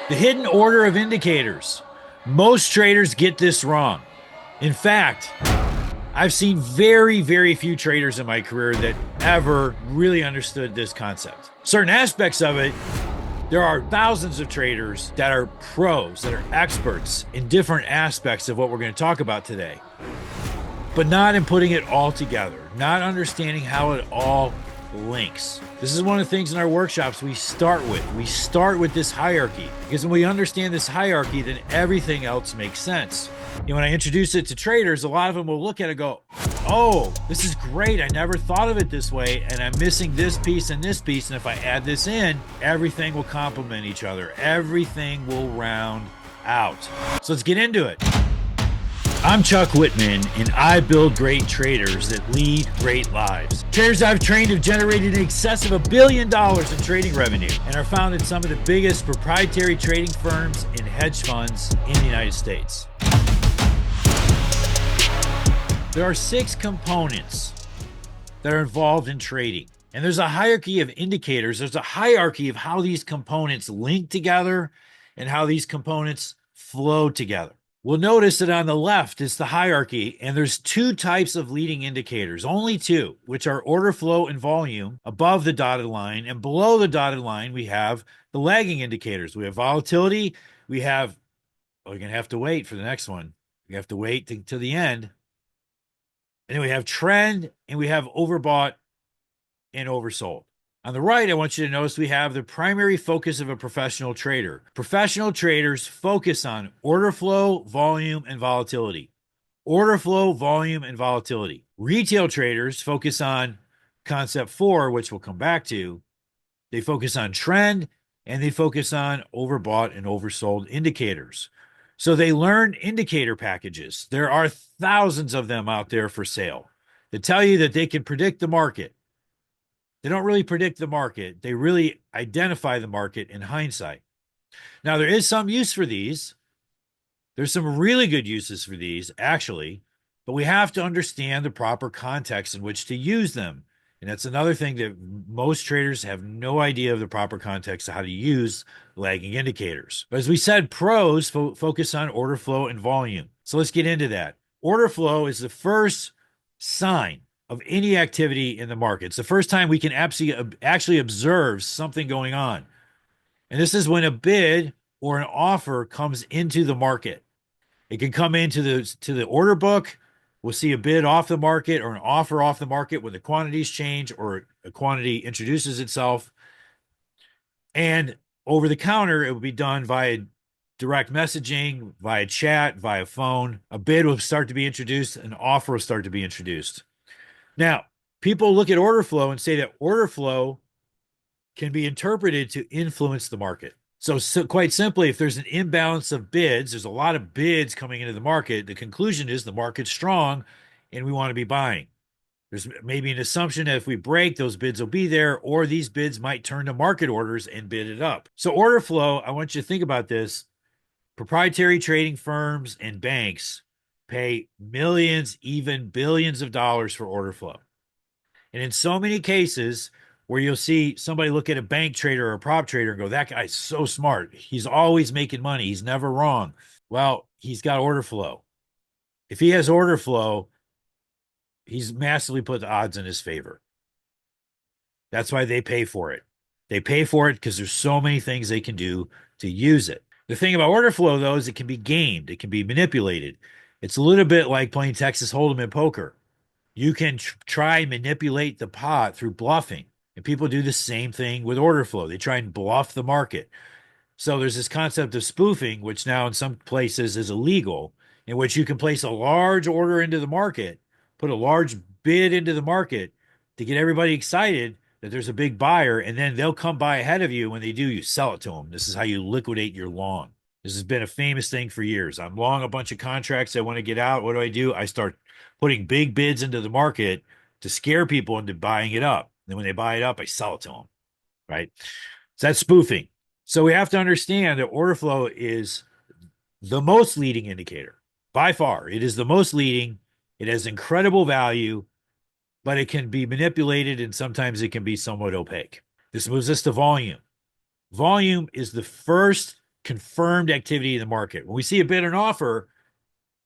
The hidden order of indicators. Most traders get this wrong. In fact, I've seen very, very few traders in my career that ever really understood this concept. Certain aspects of it, there are thousands of traders that are pros, that are experts in different aspects of what we're going to talk about today, but not in putting it all together, not understanding how it all links. This is one of the things in our workshops we start with. We start with this hierarchy because when we understand this hierarchy, then everything else makes sense. When I introduce it to traders, a lot of them will look at it and go, oh, this is great. I never thought of it this way. And I'm missing this piece and this piece. And if I add this in, everything will complement each other. Everything will round out. So let's get into it. I'm Chuck Whitman, and I build great traders that lead great lives. Traders I've trained have generated in excess of $1 billion in trading revenue and are found in some of the biggest proprietary trading firms and hedge funds in the United States. There are 6 components that are involved in trading, and there's a hierarchy of indicators. There's a hierarchy of how these components link together and how these components flow together. We'll notice that on the left is the hierarchy, and there's 2 types of leading indicators, only 2, which are order flow and volume above the dotted line, and below the dotted line, we have the lagging indicators. We have volatility. We're going to have to wait for the next one. We have to wait till the end. And then we have trend, and we have overbought and oversold. On the right, I want you to notice we have the primary focus of a professional trader. Professional traders focus on order flow, volume, and volatility. Order flow, volume, and volatility. Retail traders focus on concept 4, which we'll come back to. They focus on trend, and they focus on overbought and oversold indicators. So they learn indicator packages. There are thousands of them out there for sale that tell you that they can predict the market. They don't really predict the market. They really identify the market in hindsight. Now, there is some use for these. There's some really good uses for these, actually, but we have to understand the proper context in which to use them. And that's another thing that most traders have no idea of the proper context of how to use lagging indicators. But as we said, pros focus on order flow and volume. So let's get into that. Order flow is the first sign of any activity in the market. It's the first time we can actually observe something going on. And this is when a bid or an offer comes into the market. It can come into the order book. We'll see a bid off the market or an offer off the market when the quantities change or a quantity introduces itself. And over the counter, it will be done via direct messaging, via chat, via phone. A bid will start to be introduced, an offer will start to be introduced. Now, people look at order flow and say that order flow can be interpreted to influence the market. So quite simply, if there's an imbalance of bids, there's a lot of bids coming into the market, the conclusion is the market's strong and we want to be buying. There's maybe an assumption that if we break, those bids will be there, or these bids might turn to market orders and bid it up. So order flow, I want you to think about this. Proprietary trading firms and banks pay millions, even billions of dollars for order flow. And in so many cases where you'll see somebody look at a bank trader or a prop trader and go, that guy's so smart. He's always making money. He's never wrong. Well, he's got order flow. If he has order flow, he's massively put the odds in his favor. That's why they pay for it. They pay for it because there's so many things they can do to use it. The thing about order flow, though, is it can be gamed. It can be manipulated. It's a little bit like playing Texas Hold'em in poker. You can try and manipulate the pot through bluffing. And people do the same thing with order flow. They try and bluff the market. So there's this concept of spoofing, which now in some places is illegal, in which you can place a large order into the market, put a large bid into the market to get everybody excited that there's a big buyer, and then they'll come by ahead of you. When they do, you sell it to them. This is how you liquidate your long. This has been a famous thing for years. I'm long a bunch of contracts. I want to get out. What do? I start putting big bids into the market to scare people into buying it up. Then when they buy it up, I sell it to them, right? So that's spoofing. So we have to understand that order flow is the most leading indicator. By far, it is the most leading. It has incredible value, but it can be manipulated and sometimes it can be somewhat opaque. This moves us to volume. Volume is the first confirmed activity in the market. When we see a bid and offer,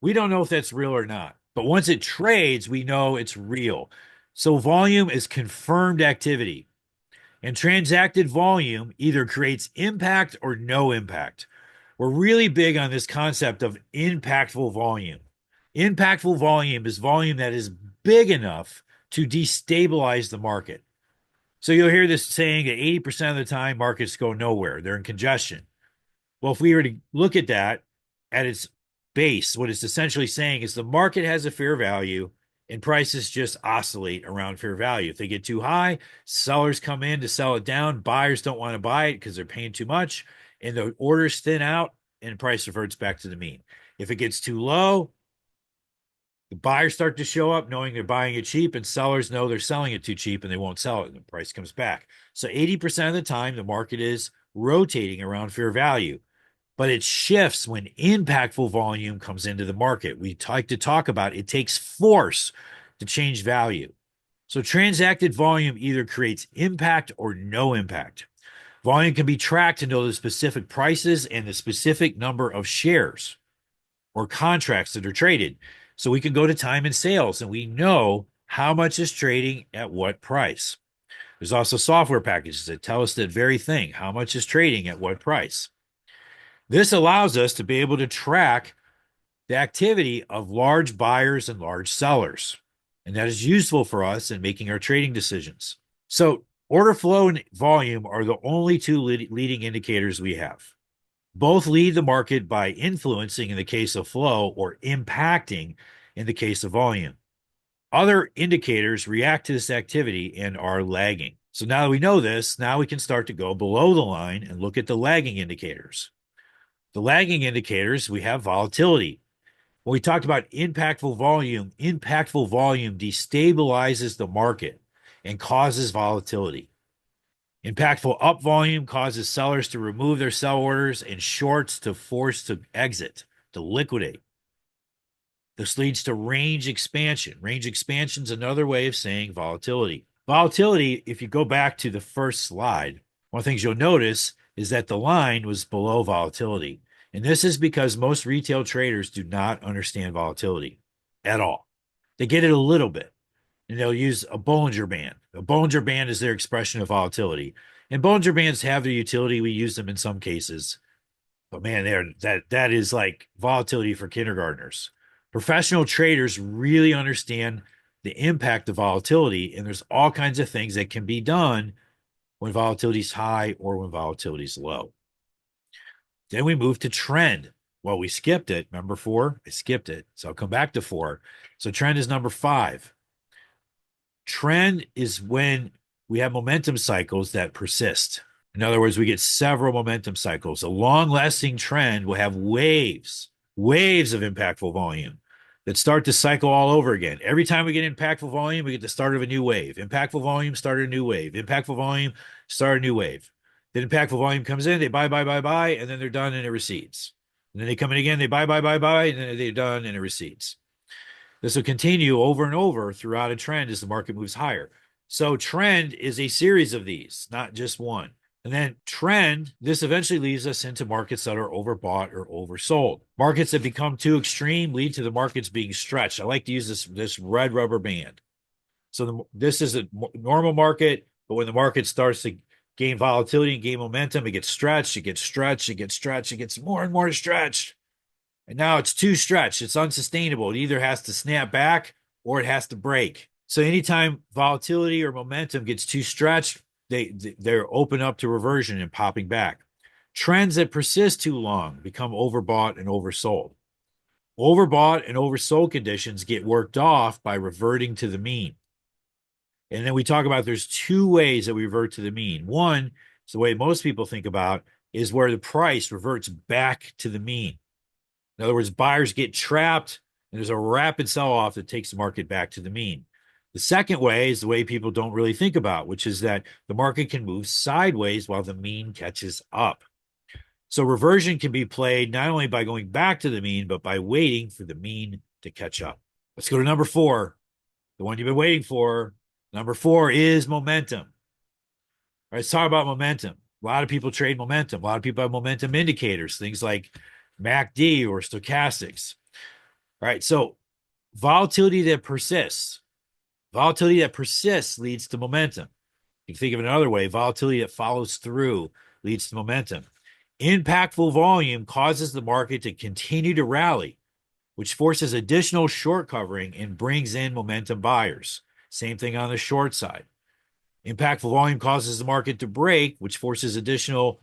we don't know if that's real or not. But once it trades, we know it's real. So volume is confirmed activity. And transacted volume either creates impact or no impact. We're really big on this concept of impactful volume. Impactful volume is volume that is big enough to destabilize the market. So you'll hear this saying that 80% of the time markets go nowhere, they're in congestion. Well, if we were to look at that at its base, what it's essentially saying is the market has a fair value and prices just oscillate around fair value. If they get too high, sellers come in to sell it down. Buyers don't want to buy it because they're paying too much, and the orders thin out and price reverts back to the mean. If it gets too low, the buyers start to show up knowing they're buying it cheap, and sellers know they're selling it too cheap and they won't sell it, and the price comes back. So 80% of the time, the market is rotating around fair value, but it shifts when impactful volume comes into the market. We like to talk about it takes force to change value. So transacted volume either creates impact or no impact. Volume can be tracked to know the specific prices and the specific number of shares or contracts that are traded. So we can go to time and sales and we know how much is trading at what price. There's also software packages that tell us that very thing, how much is trading at what price. This allows us to be able to track the activity of large buyers and large sellers. And that is useful for us in making our trading decisions. So order flow and volume are the only two leading indicators we have. Both lead the market by influencing in the case of flow or impacting in the case of volume. Other indicators react to this activity and are lagging. So now that we know this, now we can start to go below the line and look at the lagging indicators. The lagging indicators, we have volatility. When we talked about impactful volume destabilizes the market and causes volatility. Impactful up volume causes sellers to remove their sell orders and shorts to force to exit, to liquidate. This leads to range expansion. Range expansion is another way of saying volatility. Volatility, if you go back to the first slide, one of the things you'll notice is that the line was below volatility. And this is because most retail traders do not understand volatility at all. They get it a little bit, and they'll use a Bollinger Band. A Bollinger Band is their expression of volatility. And Bollinger Bands have their utility. We use them in some cases. But man, that is like volatility for kindergartners. Professional traders really understand the impact of volatility, and there's all kinds of things that can be done when volatility is high or when volatility is low. Then we move to trend. Well, we skipped it. Number 4, I skipped it. So I'll come back to 4. So trend is number 5. Trend is when we have momentum cycles that persist. In other words, we get several momentum cycles. A long-lasting trend will have waves of impactful volume that start to cycle all over again. Every time we get impactful volume, we get the start of a new wave. Impactful volume, start a new wave. Impactful volume, start a new wave. Then impactful volume comes in, they buy, and then they're done and it recedes. And then they come in again, they buy, and then they're done and it recedes. This will continue over and over throughout a trend as the market moves higher. So trend is a series of these, not just one. And then trend, this eventually leads us into markets that are overbought or oversold. Markets that become too extreme lead to the markets being stretched. I like to use this red rubber band. So this is a normal market, but when the market starts to gain volatility and gain momentum, it gets stretched, it gets more and more stretched. And now it's too stretched. It's unsustainable. It either has to snap back or it has to break. So anytime volatility or momentum gets too stretched, they're open up to reversion and popping back. Trends that persist too long become overbought and oversold. Overbought and oversold conditions get worked off by reverting to the mean. And then we talk about there's 2 ways that we revert to the mean. One is the way most people think about is where the price reverts back to the mean. In other words, buyers get trapped and there's a rapid sell-off that takes the market back to the mean. The second way is the way people don't really think about, which is that the market can move sideways while the mean catches up. So reversion can be played not only by going back to the mean, but by waiting for the mean to catch up. Let's go to number 4, the one you've been waiting for. Number 4 is momentum. All right, let's talk about momentum. A lot of people trade momentum. A lot of people have momentum indicators, things like MACD or stochastics. All right. So volatility that persists. Volatility that persists leads to momentum. You can think of it another way. Volatility that follows through leads to momentum. Impactful volume causes the market to continue to rally, which forces additional short covering and brings in momentum buyers. Same thing on the short side. Impactful volume causes the market to break, which forces additional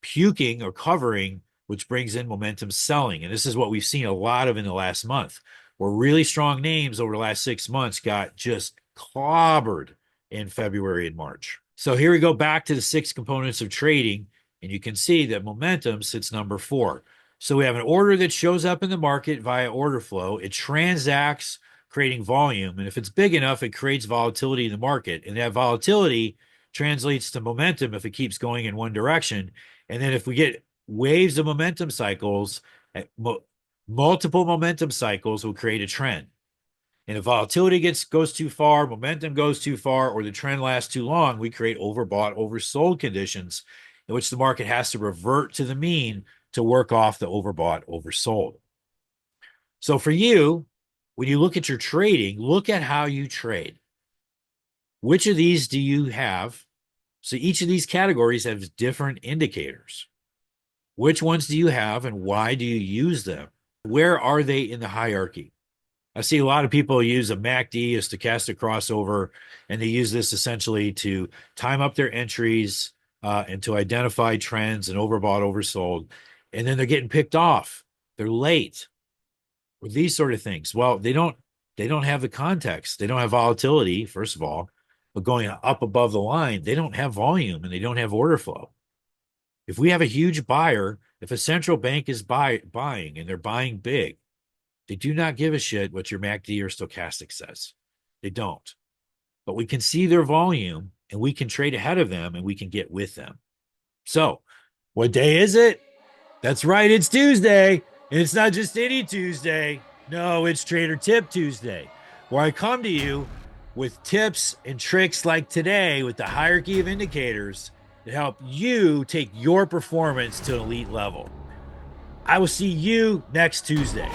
puking or covering, which brings in momentum selling. And this is what we've seen a lot of in the last month, where really strong names over the last 6 months got just clobbered in February and March. So here we go back to the 6 components of trading, and you can see that momentum sits number 4. So we have an order that shows up in the market via order flow. It transacts, creating volume. And if it's big enough, it creates volatility in the market. And that volatility translates to momentum if it keeps going in one direction. And then if we get waves of momentum cycles, multiple momentum cycles will create a trend. And if volatility goes too far, momentum goes too far, or the trend lasts too long, we create overbought, oversold conditions in which the market has to revert to the mean to work off the overbought, oversold. So for you, when you look at your trading, look at how you trade. Which of these do you have? So each of these categories has different indicators. Which ones do you have and why do you use them? Where are they in the hierarchy? I see a lot of people use a MACD, a stochastic crossover, and they use this essentially to time up their entries and to identify trends and overbought, oversold. And then they're getting picked off. They're late. Or these sort of things. Well, they don't have the context. They don't have volatility, first of all, but going up above the line, they don't have volume and they don't have order flow. If we have a huge buyer, if a central bank is buying and they're buying big, they do not give a shit what your MACD or stochastic says. They don't. But we can see their volume and we can trade ahead of them and we can get with them. So, what day is it? That's right, it's Tuesday. And it's not just any Tuesday. No, it's Trader Tip Tuesday, where I come to you with tips and tricks like today with the hierarchy of indicators to help you take your performance to an elite level. I will see you next Tuesday.